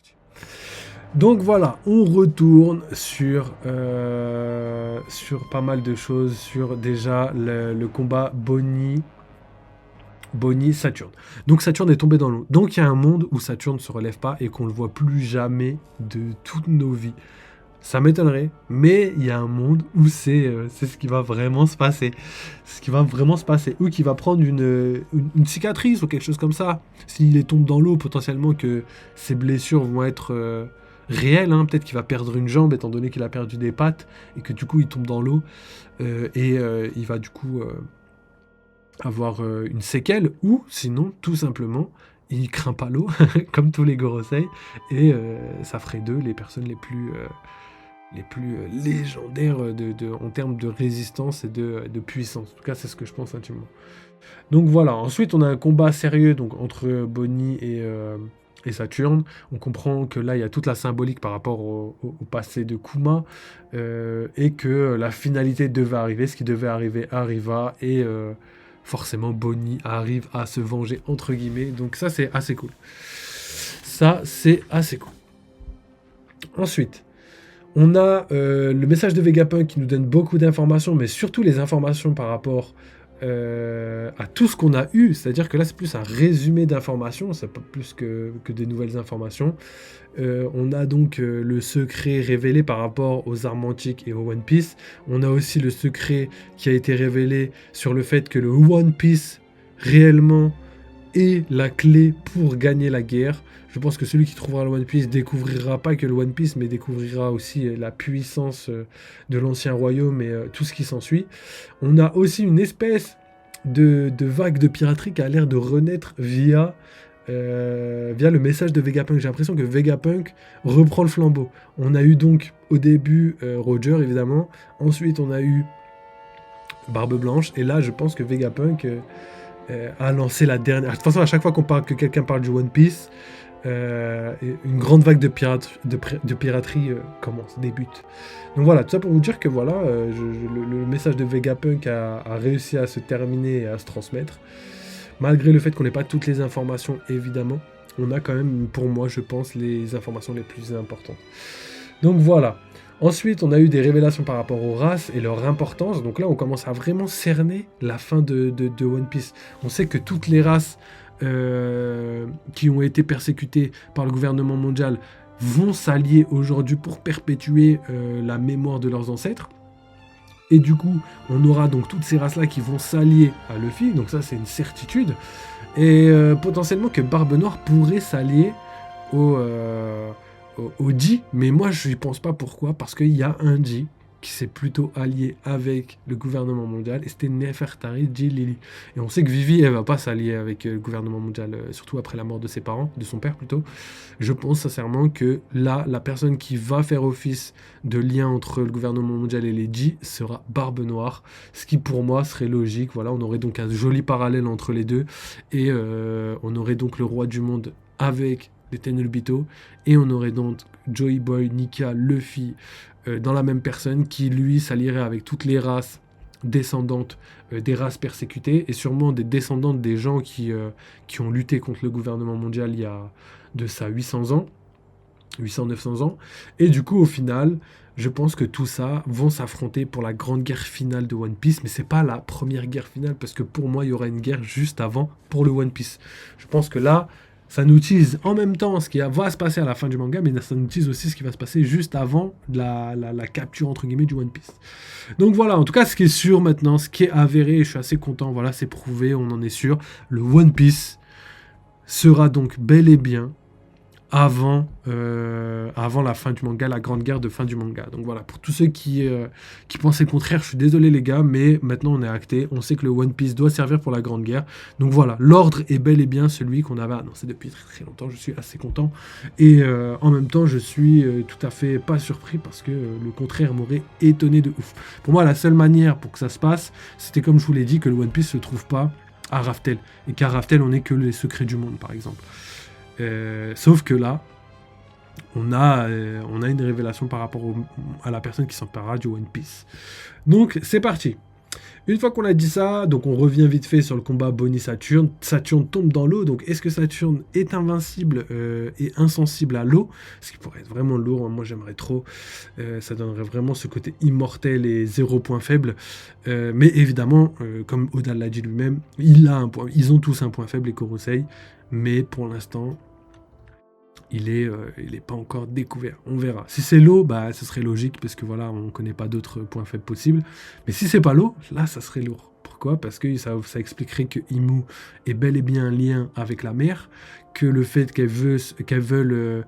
parti. Donc voilà, on retourne sur pas mal de choses, sur déjà le combat Saturne. Donc Saturne est tombé dans l'eau. Donc il y a un monde où Saturne ne se relève pas et qu'on ne le voit plus jamais de toutes nos vies. Ça m'étonnerait, mais il y a un monde où c'est ce qui va vraiment se passer. Ce qui va vraiment se passer. Ou qui va prendre une cicatrice ou quelque chose comme ça. S'il tombe dans l'eau, potentiellement que ses blessures vont être réelles. Hein. Peut-être qu'il va perdre une jambe étant donné qu'il a perdu des pattes et que du coup il tombe dans l'eau. Il va du coup avoir une séquelle. Ou sinon, tout simplement, il craint pas l'eau, comme tous les Gorosei. Et ça ferait d'eux les personnes les plus légendaires en termes de résistance et de puissance. En tout cas, c'est ce que je pense intimement. Donc voilà, ensuite on a un combat sérieux donc, entre Bonnie et Saturne. On comprend que là, il y a toute la symbolique par rapport au passé de Kuma et que la finalité devait arriver, ce qui devait arriver arriva et forcément Bonnie arrive à se venger entre guillemets. Donc ça, c'est assez cool. Ça, c'est assez cool. Ensuite, on a le message de Vegapunk qui nous donne beaucoup d'informations, mais surtout les informations par rapport à tout ce qu'on a eu. C'est-à-dire que là, c'est plus un résumé d'informations, c'est pas plus que des nouvelles informations. On a donc le secret révélé par rapport aux armes antiques et au One Piece. On a aussi le secret qui a été révélé sur le fait que le One Piece, réellement, est la clé pour gagner la guerre. Je pense que celui qui trouvera le One Piece découvrira pas que le One Piece, mais découvrira aussi la puissance de l'ancien royaume et tout ce qui s'ensuit. On a aussi une espèce de vague de piraterie qui a l'air de renaître via le message de Vegapunk. J'ai l'impression que Vegapunk reprend le flambeau. On a eu donc au début Roger, évidemment. Ensuite, on a eu Barbe Blanche. Et là, je pense que Vegapunk a lancé la dernière. De toute façon, à chaque fois que quelqu'un parle du One Piece, une grande vague de piraterie débute. Donc voilà, tout ça pour vous dire que voilà, le message de Vegapunk a réussi à se terminer et à se transmettre. Malgré le fait qu'on n'ait pas toutes les informations, évidemment, on a quand même, pour moi, je pense, les informations les plus importantes. Donc voilà. Ensuite, on a eu des révélations par rapport aux races et leur importance. Donc là, on commence à vraiment cerner la fin de One Piece. On sait que toutes les races qui ont été persécutées par le gouvernement mondial vont s'allier aujourd'hui pour perpétuer la mémoire de leurs ancêtres. Et du coup, on aura donc toutes ces races-là qui vont s'allier à Luffy. Donc ça, c'est une certitude. Et potentiellement que Barbe Noire pourrait s'allier au G, mais moi je n'y pense pas. Pourquoi ? Parce qu'il y a un G qui s'est plutôt allié avec le gouvernement mondial, et c'était Nefertari G. Lily. Et on sait que Vivi, elle va pas s'allier avec le gouvernement mondial, surtout après la mort de ses parents, de son père plutôt. Je pense sincèrement que là, la personne qui va faire office de lien entre le gouvernement mondial et les G sera Barbe Noire, ce qui pour moi serait logique. Voilà, on aurait donc un joli parallèle entre les deux, et on aurait donc le roi du monde avec les Tenryubito, et on aurait donc Joy Boy, Nika, Luffy dans la même personne qui lui s'allierait avec toutes les races descendantes des races persécutées et sûrement des descendantes des gens qui ont lutté contre le gouvernement mondial il y a de ça 800 ans, 800-900 ans, et du coup au final je pense que tout ça vont s'affronter pour la grande guerre finale de One Piece, mais c'est pas la première guerre finale parce que pour moi il y aura une guerre juste avant pour le One Piece. Je pense que là ça nous tease en même temps ce qui va se passer à la fin du manga, mais ça nous tease aussi ce qui va se passer juste avant la capture entre guillemets du One Piece. Donc voilà, en tout cas ce qui est sûr maintenant, ce qui est avéré, je suis assez content, voilà, c'est prouvé, on en est sûr, le One Piece sera donc bel et bien avant la fin du manga, la grande guerre de fin du manga. Donc voilà, pour tous ceux qui pensaient le contraire, je suis désolé les gars, mais maintenant on est acté, on sait que le One Piece doit servir pour la grande guerre. Donc voilà, l'ordre est bel et bien celui qu'on avait annoncé depuis très très longtemps, je suis assez content. Et en même temps, je suis tout à fait pas surpris parce que le contraire m'aurait étonné de ouf. Pour moi, la seule manière pour que ça se passe, c'était comme je vous l'ai dit, que le One Piece se trouve pas à Raftel. Et qu'à Raftel, on n'ait que les secrets du monde, par exemple. Sauf que là, on a une révélation par rapport à la personne qui s'emparera du One Piece. Donc, c'est parti. Une fois qu'on a dit ça, donc on revient vite fait sur le combat Bonnie-Saturne. Saturne tombe dans l'eau, donc est-ce que Saturne est invincible et insensible à l'eau? Ce qui pourrait être vraiment lourd, hein. Moi j'aimerais trop. Ça donnerait vraiment ce côté immortel et zéro point faible. Mais évidemment, comme Oda l'a dit lui-même, ils ont tous un point faible, les Korosei. Mais pour l'instant, il est pas encore découvert. On verra. Si c'est l'eau, bah, ce serait logique parce que voilà, on connaît pas d'autres points faibles possibles. Mais si c'est pas l'eau, là, ça serait lourd. Pourquoi? Parce que ça expliquerait que Imu est bel et bien un lien avec la mer, que le fait qu'elle veut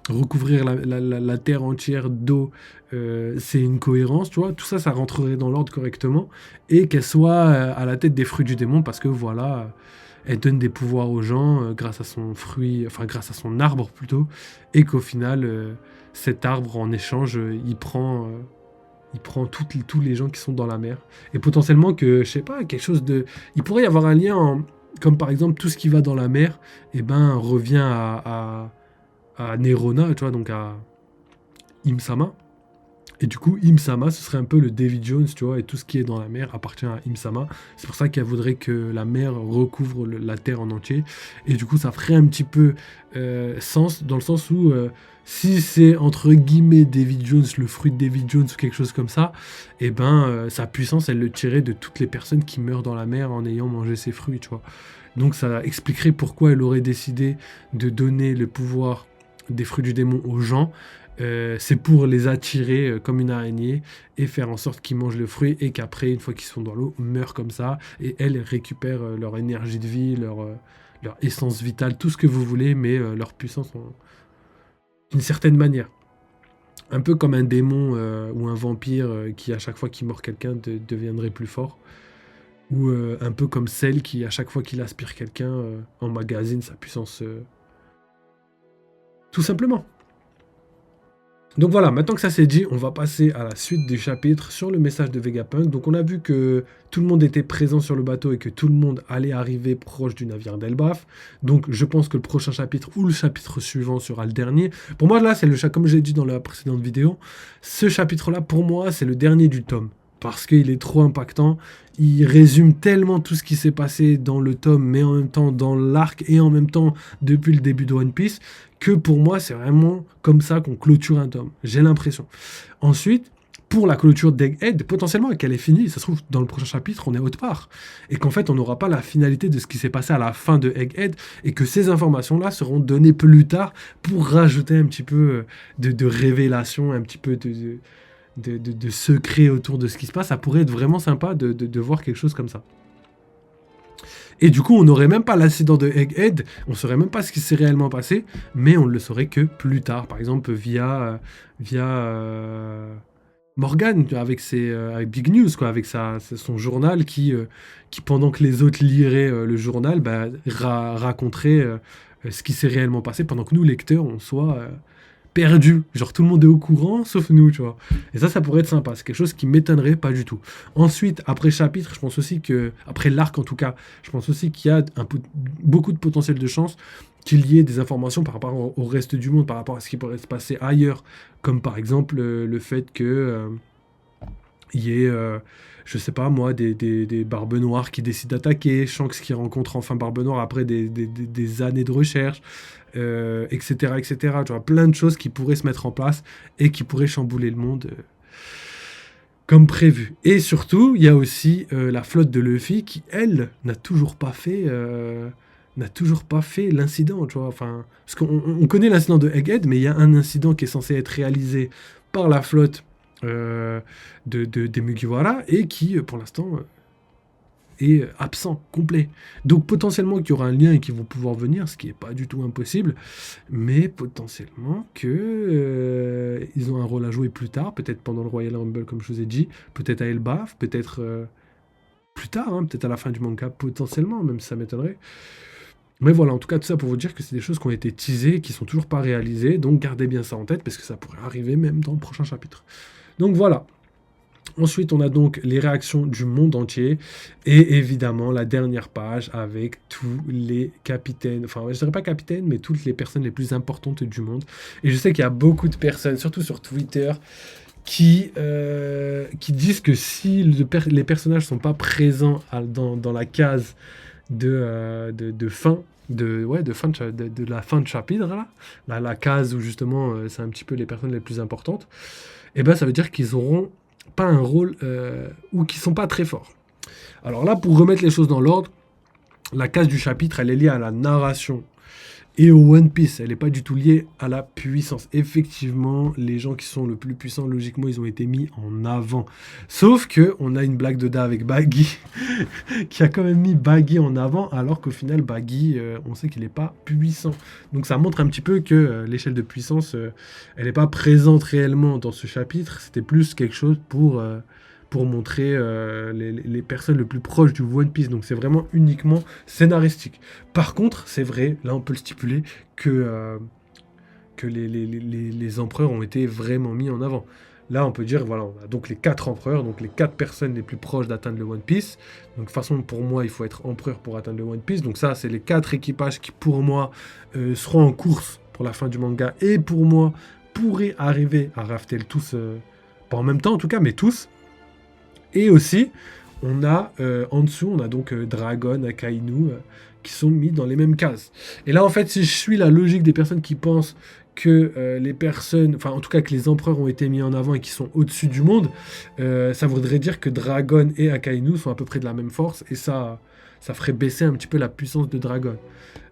recouvrir la terre entière d'eau, c'est une cohérence, tu vois. Tout ça, ça rentrerait dans l'ordre correctement, et qu'elle soit à la tête des fruits du démon parce que voilà. Elle donne des pouvoirs aux gens grâce à son fruit, enfin grâce à son arbre plutôt, et qu'au final, cet arbre en échange, il prend tous les gens qui sont dans la mer. Et potentiellement que, je sais pas, quelque chose de... Il pourrait y avoir un lien, comme par exemple tout ce qui va dans la mer, et ben revient à Nerona, tu vois, donc à Imsama. Et du coup, Imsama, ce serait un peu le Davy Jones, tu vois, et tout ce qui est dans la mer appartient à Imsama. C'est pour ça qu'elle voudrait que la mer recouvre la terre en entier. Et du coup, ça ferait un petit peu sens, dans le sens où si c'est entre guillemets Davy Jones, le fruit de Davy Jones ou quelque chose comme ça, et ben sa puissance, elle le tirait de toutes les personnes qui meurent dans la mer en ayant mangé ses fruits, tu vois. Donc ça expliquerait pourquoi elle aurait décidé de donner le pouvoir des fruits du démon aux gens. C'est pour les attirer comme une araignée et faire en sorte qu'ils mangent le fruit et qu'après, une fois qu'ils sont dans l'eau, meurent comme ça. Et elles récupèrent leur énergie de vie, leur essence vitale, tout ce que vous voulez, mais leur puissance d'une certaine manière. Un peu comme un démon ou un vampire qui, à chaque fois qu'il mord quelqu'un, deviendrait plus fort. Ou un peu comme celle qui, à chaque fois qu'il aspire quelqu'un, emmagasine sa puissance tout simplement. Donc voilà, maintenant que ça c'est dit, on va passer à la suite du chapitre sur le message de Vegapunk. Donc on a vu que tout le monde était présent sur le bateau et que tout le monde allait arriver proche du navire d'Elbaf. Donc je pense que le prochain chapitre ou le chapitre suivant sera le dernier. Pour moi là, c'est le comme j'ai dit dans la précédente vidéo, ce chapitre-là pour moi c'est le dernier du tome. Parce qu'il est trop impactant, il résume tellement tout ce qui s'est passé dans le tome, mais en même temps dans l'arc et en même temps depuis le début de One Piece, que pour moi c'est vraiment comme ça qu'on clôture un tome, j'ai l'impression. Ensuite, pour la clôture d'Egghead, potentiellement qu'elle est finie, ça se trouve dans le prochain chapitre on est autre part, et qu'en fait on n'aura pas la finalité de ce qui s'est passé à la fin de Egghead, et que ces informations-là seront données plus tard pour rajouter un petit peu de révélation, un petit peu de secret autour de ce qui se passe. Ça pourrait être vraiment sympa de voir quelque chose comme ça. Et du coup, on n'aurait même pas l'incident de Egghead, on ne saurait même pas ce qui s'est réellement passé, mais on ne le saurait que plus tard, par exemple via Morgan, avec avec Big News, quoi, avec son journal qui, pendant que les autres liraient le journal, bah, raconterait ce qui s'est réellement passé, pendant que nous, lecteurs, on soit perdu. Genre tout le monde est au courant, sauf nous, tu vois. Et ça pourrait être sympa. C'est quelque chose qui m'étonnerait pas du tout. Ensuite, après chapitre, je pense aussi que, après l'arc en tout cas, je pense aussi qu'il y a beaucoup de potentiel de chance qu'il y ait des informations par rapport au reste du monde, par rapport à ce qui pourrait se passer ailleurs. Comme par exemple le fait que il y ait, je sais pas moi, des Barbes Noires qui décident d'attaquer, Shanks qui rencontre enfin Barbe Noire après des années de recherche, etc., etc. Tu vois, plein de choses qui pourraient se mettre en place et qui pourraient chambouler le monde comme prévu. Et surtout, il y a aussi la flotte de Luffy qui, elle, n'a toujours pas fait l'incident, tu vois. Enfin, parce qu'on connaît l'incident de Egghead, mais il y a un incident qui est censé être réalisé par la flotte des Mugiwara et qui, pour l'instant, est absent, complet. Donc potentiellement qu'il y aura un lien et qu'ils vont pouvoir venir, ce qui n'est pas du tout impossible, mais potentiellement que ils ont un rôle à jouer plus tard, peut-être pendant le Royal Rumble, comme je vous ai dit, peut-être à Elbaf, peut-être plus tard, hein, peut-être à la fin du manga, potentiellement, même si ça m'étonnerait. Mais voilà, en tout cas, tout ça pour vous dire que c'est des choses qui ont été teasées et qui sont toujours pas réalisées, donc gardez bien ça en tête, parce que ça pourrait arriver même dans le prochain chapitre. Donc voilà. Ensuite, on a donc les réactions du monde entier et évidemment la dernière page avec tous les capitaines, enfin je dirais pas capitaines, mais toutes les personnes les plus importantes du monde. Et je sais qu'il y a beaucoup de personnes, surtout sur Twitter, qui qui disent que si les personnages sont pas présents dans la case de fin, de la fin de chapitre, là, la case où justement c'est un petit peu les personnes les plus importantes, et ben ça veut dire qu'ils auront pas un rôle ou qu'ils sont pas très forts. Alors là, pour remettre les choses dans l'ordre, la case du chapitre, elle est liée à la narration et au One Piece. Elle n'est pas du tout liée à la puissance. Effectivement, les gens qui sont le plus puissants, logiquement, ils ont été mis en avant. Sauf que on a une blague de Da avec Baggy, qui a quand même mis Baggy en avant, alors qu'au final, Baggy, on sait qu'il n'est pas puissant. Donc ça montre un petit peu que l'échelle de puissance, elle n'est pas présente réellement dans ce chapitre. C'était plus quelque chose pour montrer les personnes les plus proches du One Piece. Donc c'est vraiment uniquement scénaristique. Par contre, c'est vrai, là on peut le stipuler, que les empereurs ont été vraiment mis en avant. Là on peut dire, voilà, on a donc les 4 empereurs, donc les 4 personnes les plus proches d'atteindre le One Piece. Donc de toute façon, pour moi, il faut être empereur pour atteindre le One Piece. Donc ça, c'est les 4 équipages qui, pour moi, seront en course pour la fin du manga. Et pour moi, pourraient arriver à rafter tous, pas en même temps en tout cas, mais tous. Et aussi, on a en dessous, on a donc Dragon, Akainu, qui sont mis dans les mêmes cases. Et là, en fait, si je suis la logique des personnes qui pensent que les personnes, enfin en tout cas que les empereurs ont été mis en avant et qui sont au-dessus du monde, ça voudrait dire que Dragon et Akainu sont à peu près de la même force, et ça ferait baisser un petit peu la puissance de Dragon.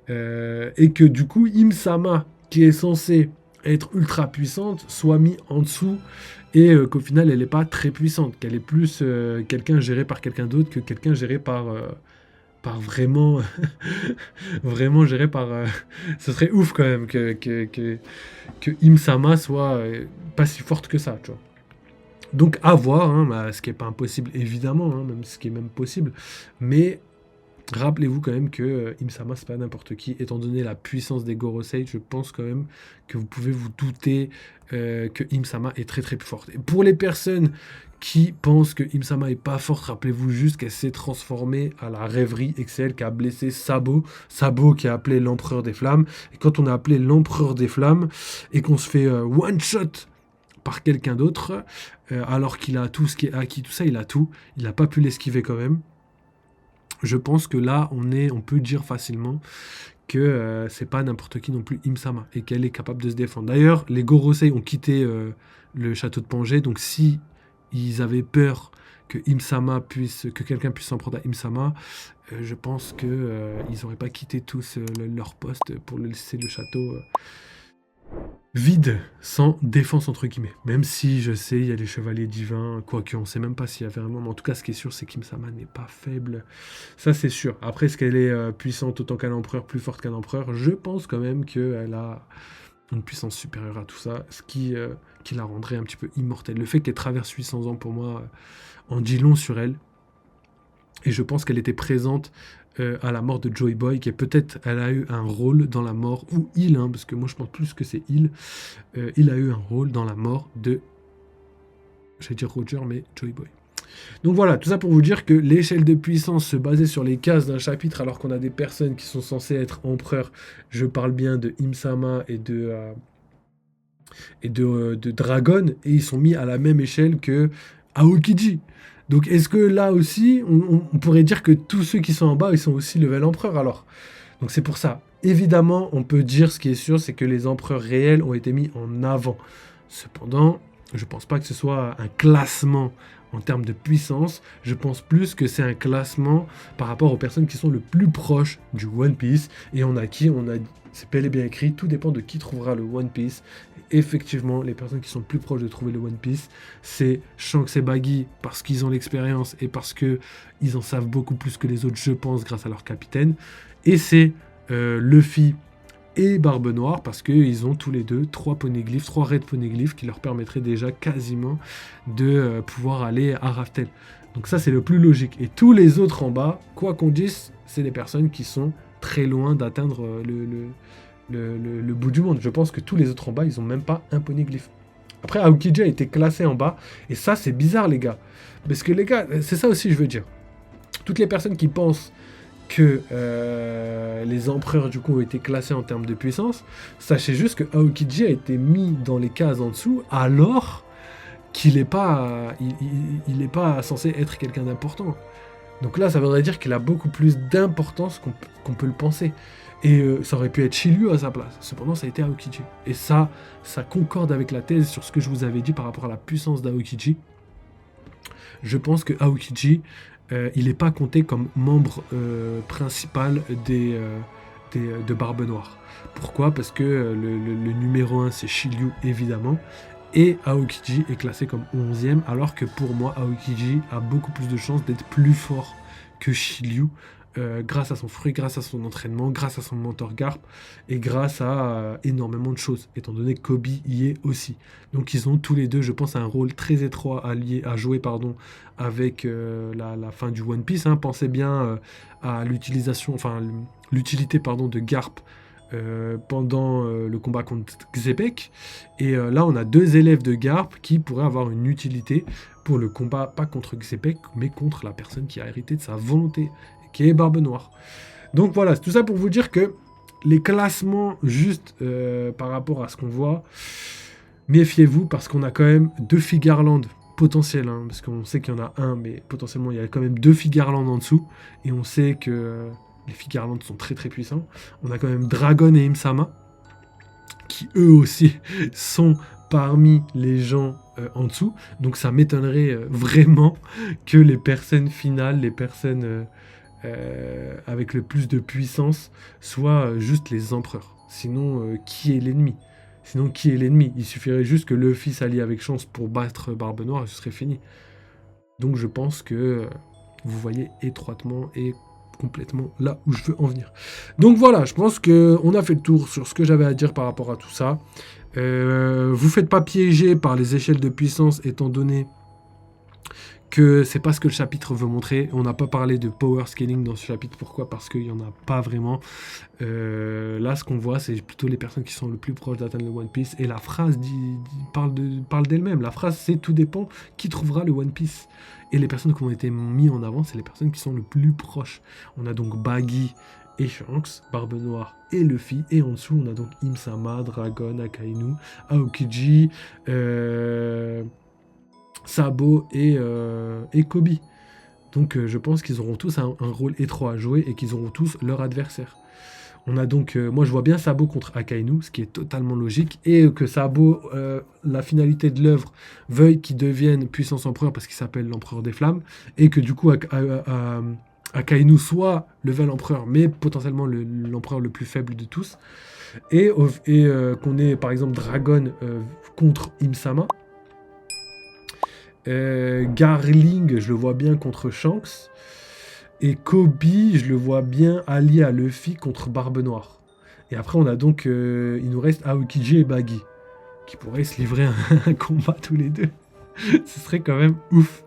Et que du coup, Im-sama, qui est censée être ultra puissante, soit mis en dessous, et qu'au final elle n'est pas très puissante, qu'elle est plus quelqu'un géré par quelqu'un d'autre que quelqu'un géré par vraiment vraiment géré par ce serait ouf quand même que Im-sama soit pas si forte que ça, tu vois. Donc à voir, hein, ce qui n'est pas impossible évidemment, hein, même ce qui est même possible, mais rappelez-vous quand même que Im-sama, c'est pas n'importe qui. Étant donné la puissance des Gorosei, je pense quand même que vous pouvez vous douter que Im-sama est très très forte. Et pour les personnes qui pensent que Im-sama est pas forte, rappelez-vous juste qu'elle s'est transformée à la rêverie et que c'est elle qui a blessé Sabo. Sabo qui a appelé l'Empereur des Flammes. Et quand on a appelé l'Empereur des Flammes et qu'on se fait one-shot par quelqu'un d'autre, alors qu'il a tout ce qui est acquis, tout ça, il a tout. Il n'a pas pu l'esquiver quand même. Je pense que là, on peut dire facilement que c'est pas n'importe qui non plus Im-sama et qu'elle est capable de se défendre. D'ailleurs, les Gorosei ont quitté le château de Pangée, donc si ils avaient peur que quelqu'un puisse s'en prendre à Im-sama, je pense que ils n'auraient pas quitté tous leur poste pour laisser le château vide, sans défense entre guillemets. Même si je sais, il y a les chevaliers divins, quoique on sait même pas s'il y a vraiment, mais en tout cas ce qui est sûr, c'est qu'Im-sama n'est pas faible. Ça c'est sûr. Après, est-ce qu'elle est puissante autant qu'un empereur, plus forte qu'un empereur? Je pense quand même qu'elle a une puissance supérieure à tout ça, ce qui la rendrait un petit peu immortelle. Le fait qu'elle traverse 800 ans, pour moi, en dit long sur elle. Et je pense qu'elle était présente à la mort de Joy Boy, qui est peut-être, elle a eu un rôle dans la mort, ou il, parce que moi je pense plus que c'est il a eu un rôle dans la mort de, j'allais dire Roger, mais Joy Boy. Donc voilà, tout ça pour vous dire que l'échelle de puissance se basait sur les cases d'un chapitre, alors qu'on a des personnes qui sont censées être empereurs. Je parle bien de Im-sama et de Dragon, et ils sont mis à la même échelle que Aokiji. Donc est-ce que là aussi, on pourrait dire que tous ceux qui sont en bas, ils sont aussi level empereur alors? Donc c'est pour ça. Évidemment, on peut dire, ce qui est sûr, c'est que les empereurs réels ont été mis en avant. Cependant, je pense pas que ce soit un classement en termes de puissance. Je pense plus que c'est un classement par rapport aux personnes qui sont le plus proches du One Piece. Et c'est bel et bien écrit, tout dépend de qui trouvera le One Piece. Et effectivement, les personnes qui sont le plus proches de trouver le One Piece, c'est Shanks et Baggy, parce qu'ils ont l'expérience et parce qu'ils en savent beaucoup plus que les autres, je pense, grâce à leur capitaine. Et c'est Luffy et Barbe Noire, parce qu'ils ont tous les deux 3 poneglyphes, 3 raids poneglyphes qui leur permettraient déjà quasiment de pouvoir aller à Raftel. Donc ça, c'est le plus logique. Et tous les autres en bas, quoi qu'on dise, c'est des personnes qui sont très loin d'atteindre le bout du monde. Je pense que tous les autres en bas, ils ont même pas un poneglyphe. Après, Aokiji a été classé en bas, et ça, c'est bizarre, les gars. Parce que les gars, c'est ça aussi, je veux dire. Toutes les personnes qui pensent que les empereurs du coup ont été classés en termes de puissance, sachez juste que Aokiji a été mis dans les cases en dessous alors qu'il n'est pas, il est pas censé être quelqu'un d'important. Donc là, ça voudrait dire qu'il a beaucoup plus d'importance qu'on peut le penser. Et ça aurait pu être Shiryu à sa place. Cependant, ça a été Aokiji. Et ça concorde avec la thèse sur ce que je vous avais dit par rapport à la puissance d'Aokiji. Je pense que Aokiji, il n'est pas compté comme membre principal de Barbe Noire. Pourquoi? Parce que le numéro 1, c'est Shiryu, évidemment. Et Aokiji est classé comme 11e, alors que pour moi, Aokiji a beaucoup plus de chances d'être plus fort que Shiryu, grâce à son fruit, grâce à son entraînement, grâce à son mentor Garp, et grâce à énormément de choses, étant donné que Kobe y est aussi. Donc ils ont tous les deux, je pense, un rôle très étroit à jouer avec la fin du One Piece. Hein. Pensez bien à l'utilité de Garp pendant le combat contre Xepek. Et là, on a deux élèves de Garp qui pourraient avoir une utilité pour le combat, pas contre Xepek, mais contre la personne qui a hérité de sa volonté, qui est Barbe Noire. Donc voilà, c'est tout ça pour vous dire que les classements, juste par rapport à ce qu'on voit, méfiez-vous, parce qu'on a quand même deux Figarland potentiels, hein, parce qu'on sait qu'il y en a un, mais potentiellement il y a quand même deux Figarland en dessous, et on sait que les Figarland sont très très puissants. On a quand même Dragon et Imsama, qui eux aussi sont parmi les gens en dessous. Donc ça m'étonnerait vraiment que les personnes finales, les personnes avec le plus de puissance, soient juste les empereurs. Sinon, qui est l'ennemi? Il suffirait juste que Luffy s'allie avec Chance pour battre Barbe Noire et ce serait fini. Donc je pense que vous voyez étroitement et complètement là où je veux en venir. Donc voilà, je pense qu'on a fait le tour sur ce que j'avais à dire par rapport à tout ça. Vous faites pas piéger par les échelles de puissance, étant donné que c'est pas ce que le chapitre veut montrer. On n'a pas parlé de power scaling dans ce chapitre. Pourquoi? Parce qu'il n'y en a pas vraiment. Là, ce qu'on voit, c'est plutôt les personnes qui sont le plus proches d'atteindre le One Piece. Et la phrase parle d'elle-même. La phrase, c'est tout dépend qui trouvera le One Piece. Et les personnes qui ont été mises en avant, c'est les personnes qui sont le plus proches. On a donc Baggy et Shanks, Barbe Noire et Luffy. Et en dessous, on a donc Imsama, Dragon, Akainu, Aokiji, Sabo et Kobe. Donc je pense qu'ils auront tous un rôle étroit à jouer et qu'ils auront tous leur adversaire. On a donc, moi je vois bien Sabo contre Akainu, ce qui est totalement logique, et que Sabo, la finalité de l'œuvre, veuille qu'il devienne puissance empereur parce qu'il s'appelle l'empereur des flammes, et que du coup Akainu soit level empereur, mais potentiellement l'empereur le plus faible de tous, et qu'on ait par exemple Dragon contre Imsama. Garling, je le vois bien contre Shanks. Et Kobe, je le vois bien allié à Luffy contre Barbe Noire. Et après, on a donc... il nous reste Aokiji et Baggy, qui pourraient se livrer un combat tous les deux. Ce serait quand même ouf.